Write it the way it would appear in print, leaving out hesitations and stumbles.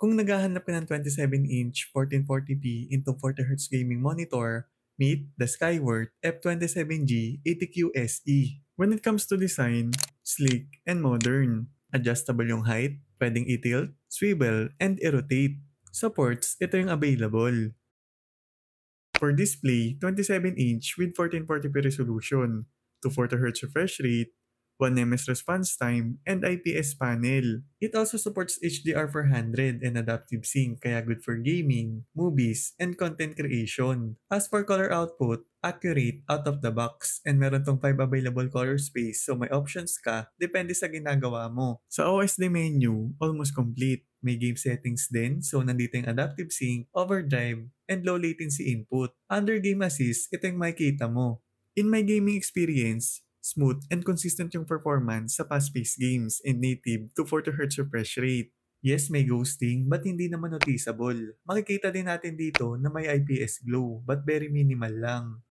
Kung naghahanap ka ng 27-inch 1440p into 40Hz gaming monitor, meet the Skyward F27G 80Q SE. When it comes to design, sleek and modern. Adjustable yung height, pwedeng i-tilt, swivel, and i-rotate. Sa ports, ito yung available. For display, 27-inch with 1440p resolution, 240Hz refresh rate, 1 ms response time, and IPS panel. It also supports HDR400 and adaptive sync, kaya good for gaming, movies, and content creation. As for color output, accurate out of the box, and meron tong 5 available color space, so may options ka, depende sa ginagawa mo. Sa OSD menu, almost complete. May game settings din, so nandito yung adaptive sync, overdrive, and low latency input. Under game assist, ito yung makikita mo. In my gaming experience, smooth and consistent yung performance sa fast-paced games and native to 40Hz refresh rate. Yes, may ghosting, but hindi naman noticeable. Makikita din natin dito na may IPS glow, but very minimal lang.